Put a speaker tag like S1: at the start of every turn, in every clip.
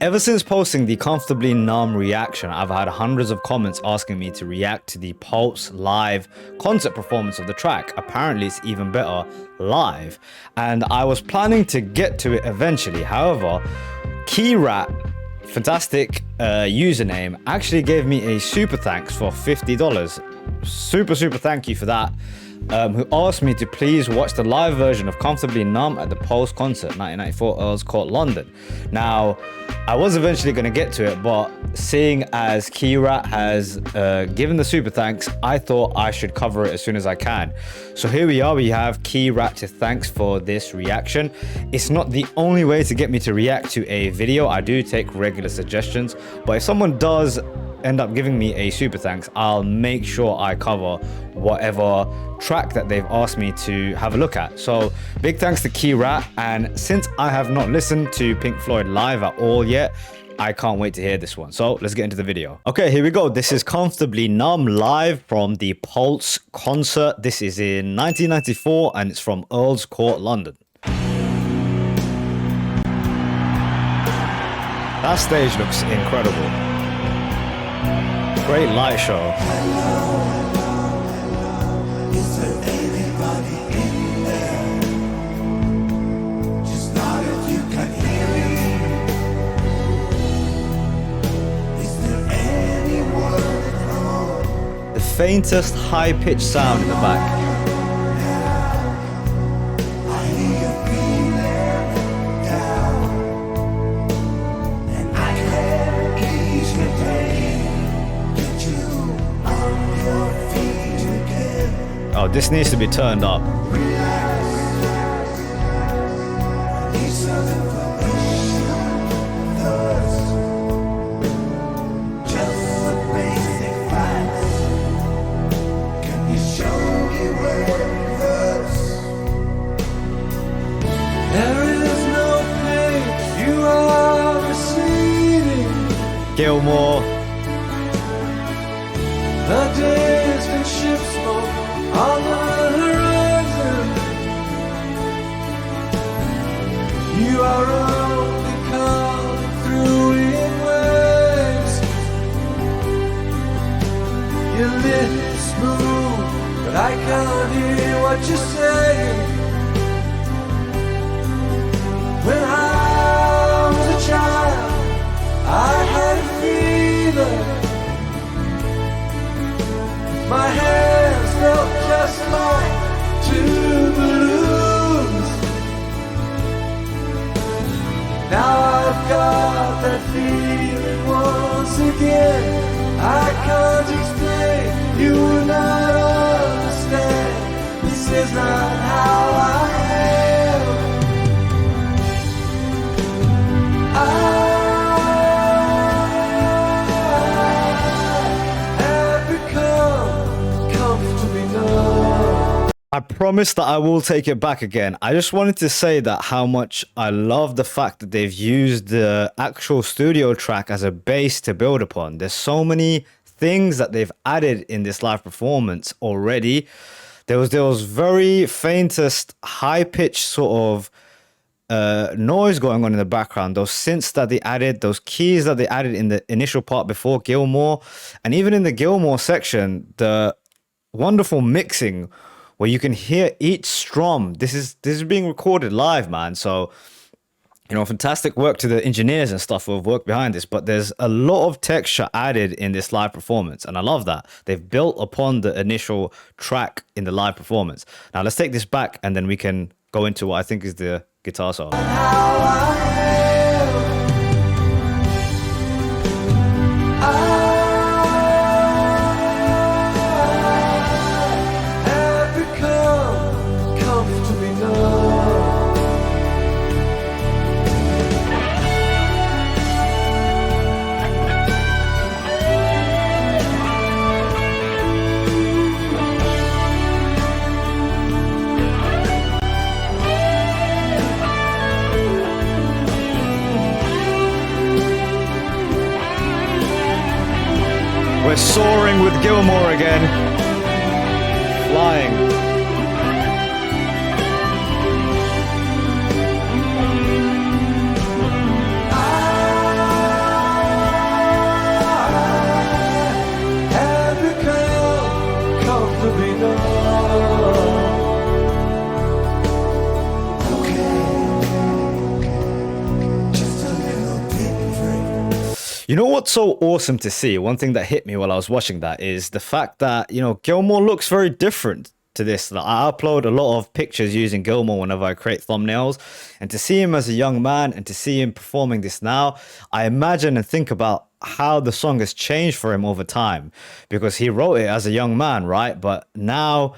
S1: Ever since posting the Comfortably Numb reaction, I've had hundreds of comments asking me to react to the Pulse live concert performance of the track. Apparently it's even better live, and I was planning to get to it eventually. However, Keyrat, fantastic username, actually gave me a super thanks for $50. Super thank you for that. Who asked me to please watch the live version of Comfortably Numb at the Pulse concert 1994 Earls Court, London. Now, I was eventually going to get to it, but seeing as Keyrat has given the super thanks, I thought I should cover it as soon as I can. So here we are, we have Keyrat to thanks for this reaction. It's not the only way to get me to react to a video. I do take regular suggestions, but if someone does end up giving me a super thanks, I'll make sure I cover whatever track that they've asked me to have a look at. So big thanks to Keyrat, and since I have not listened to Pink Floyd live at all yet, I can't wait to hear this one. So let's get into the video. Okay, here we go. This is Comfortably Numb live from the Pulse concert. This is in 1994 and it's from Earls Court, London. That stage looks incredible. Great light show.
S2: Is there anybody in there? Just nod if you can hear me. Is there anyone at home?
S1: The faintest high-pitched sound in the back.
S2: I hear you feeling down, and I can ease your pain. Get you on your feet again.
S1: Oh, this needs to be turned up.
S2: Need some information first. Just the basic facts. Can you show me where it hurts? There is no pain you are receiving.
S1: Gilmore.
S2: The distant ship smoke on the horizon. You are only coming through in waves. Your lips move, but I can't hear what you're saying. When I was a child, I had a fever. My hands felt just like two balloons. Now I've got that feeling once again. I can't explain, you will not understand. This is not how I am.
S1: I promise that I will take it back again. I just wanted to say that how much I love the fact that they've used the actual studio track as a base to build upon. There's so many things that they've added in this live performance already. There was very faintest high-pitched sort of noise going on in the background. Those synths that they added, those keys that they added in the initial part before Gilmore, and even in the Gilmore section, the wonderful mixing where you can hear each strum. This is being recorded live, man. So, you know, fantastic work to the engineers and stuff who have worked behind this, but there's a lot of texture added in this live performance, and I love that. They've built upon the initial track in the live performance. Now let's take this back and then we can go into what I think is the guitar solo. We're soaring with Gilmore again. Flying. You know what's so awesome to see? One thing that hit me while I was watching that is the fact that, Gilmore looks very different to this. Like, I upload a lot of pictures using Gilmore whenever I create thumbnails. And to see him as a young man and to see him performing this now, I imagine and think about how the song has changed for him over time because he wrote it as a young man, right? But now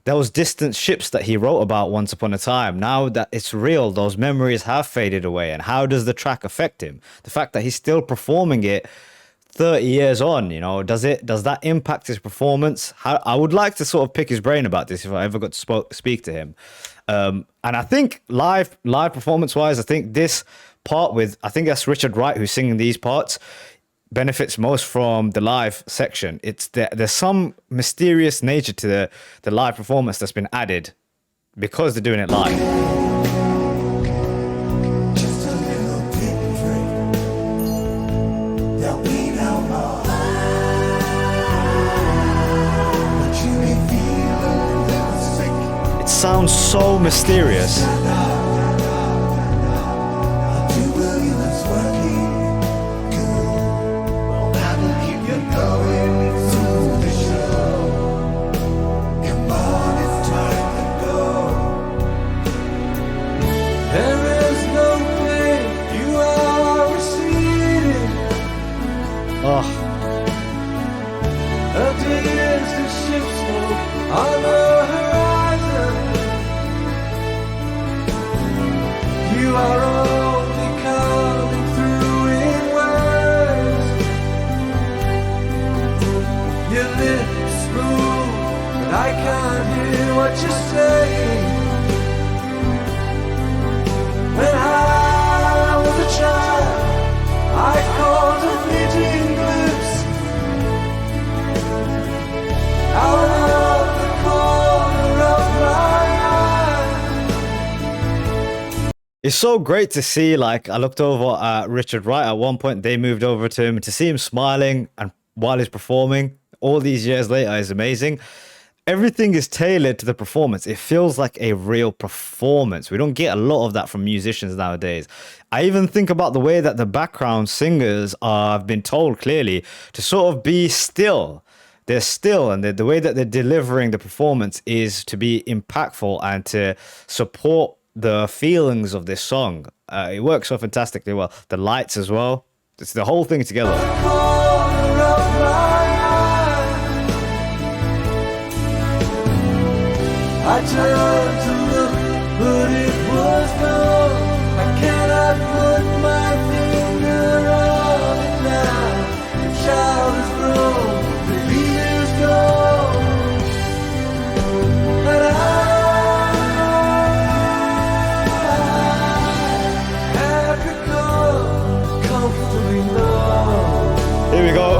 S1: those distant ships that he wrote about once upon a time, now that it's real, those memories have faded away. And how does the track affect him? The fact that he's still performing it 30 years on, does that impact his performance? I would like to sort of pick his brain about this if I ever got to speak to him. And I think live performance wise, I think this part I think that's Richard Wright who's singing these parts, benefits most from the live section. There's some mysterious nature to the live performance that's been added because they're doing it live.
S2: Just a little different. There'll be no more. But you may feel a little sick.
S1: It sounds so mysterious.
S2: Do believe it's working good. Well, that'll keep you going through the show. Come on, it's time to go. There is no pain you are receiving.
S1: Oh,
S2: A distant ship's smoke on the horizon. You are only coming through in words. Your lips move, but I can't hear what you're saying. When I was a child, I caught a fleeting glimpse out of the corner of my eye.
S1: it's so great to see. Like, I looked over at Richard Wright at one point, they moved over to him, to see him smiling and while he's performing all these years later is amazing. Everything is tailored to the performance. It feels like a real performance. We don't get a lot of that from musicians nowadays. I even think about the way that the background singers have been told clearly to sort of be still. They're still, and the way that they're delivering the performance is to be impactful and to support the feelings of this song. It works so fantastically well. The lights as well. It's the whole thing together.
S2: Corner of my eye. I turned to look, but it was gone. I cannot put my finger on it now. The child is grown, the leader's gone, and I have become comfortably numb.
S1: Here we go.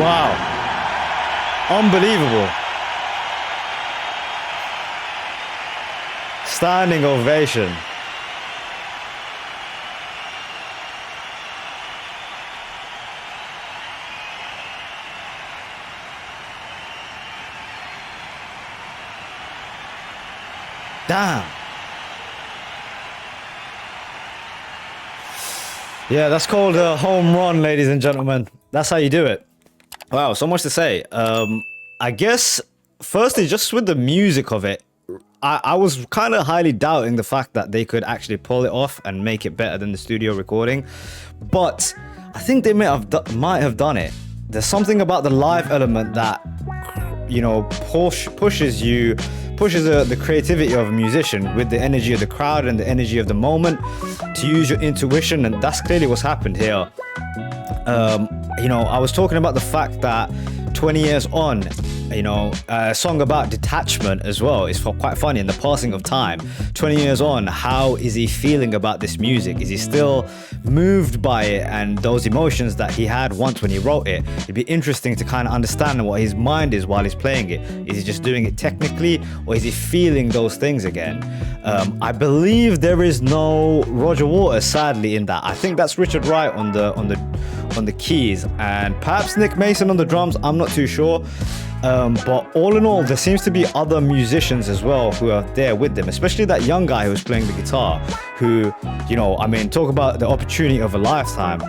S1: Wow. Unbelievable. Standing ovation. Damn. Yeah, that's called a home run, ladies and gentlemen. That's how you do it. Wow, so much to say. I guess, firstly, just with the music of it, I was kind of highly doubting the fact that they could actually pull it off and make it better than the studio recording. But I think they might have done it. There's something about the live element that, you know, pushes the creativity of a musician with the energy of the crowd and the energy of the moment to use your intuition, and that's clearly what's happened here. You know, I was talking about the fact that 20 years on, you know, a song about detachment as well is quite funny, in the passing of time. 20 years on, how is he feeling about this music? Is he still moved by it and those emotions that he had once when he wrote it? It'd be interesting to kind of understand what his mind is while he's playing it. Is he just doing it technically, or is he feeling those things again? I believe there is no Roger Waters, sadly, in that. I think that's Richard Wright on the keys, and perhaps Nick Mason on the drums. I'm not too sure. But all in all, there seems to be other musicians as well who are there with them, especially that young guy who was playing the guitar, who, you know, I mean, talk about the opportunity of a lifetime,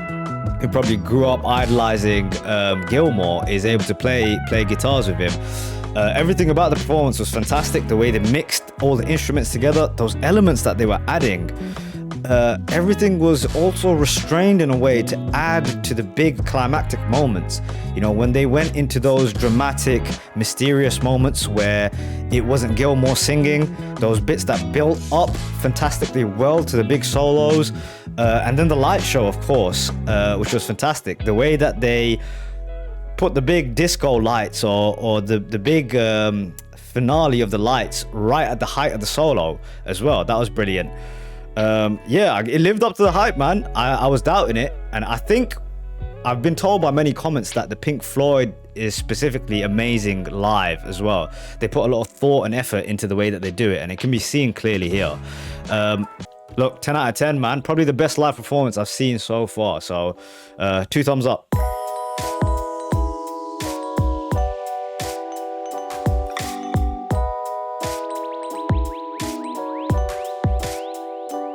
S1: who probably grew up idolizing Gilmour, is able to play guitars with him. Everything about the performance was fantastic. The way they mixed all the instruments together, those elements that they were adding, everything was also restrained in a way to add to the big climactic moments. You know, when they went into those dramatic, mysterious moments where it wasn't Gilmour singing, those bits that built up fantastically well to the big solos, and then the light show, of course, which was fantastic. The way that they put the big disco lights or the big finale of the lights right at the height of the solo as well, that was brilliant. Yeah, it lived up to the hype, man. I was doubting it, and I think I've been told by many comments that the Pink Floyd is specifically amazing live as well. They put a lot of thought and effort into the way that they do it, and it can be seen clearly here. Look, 10 out of 10, man. Probably the best live performance I've seen so far, so 2 thumbs up.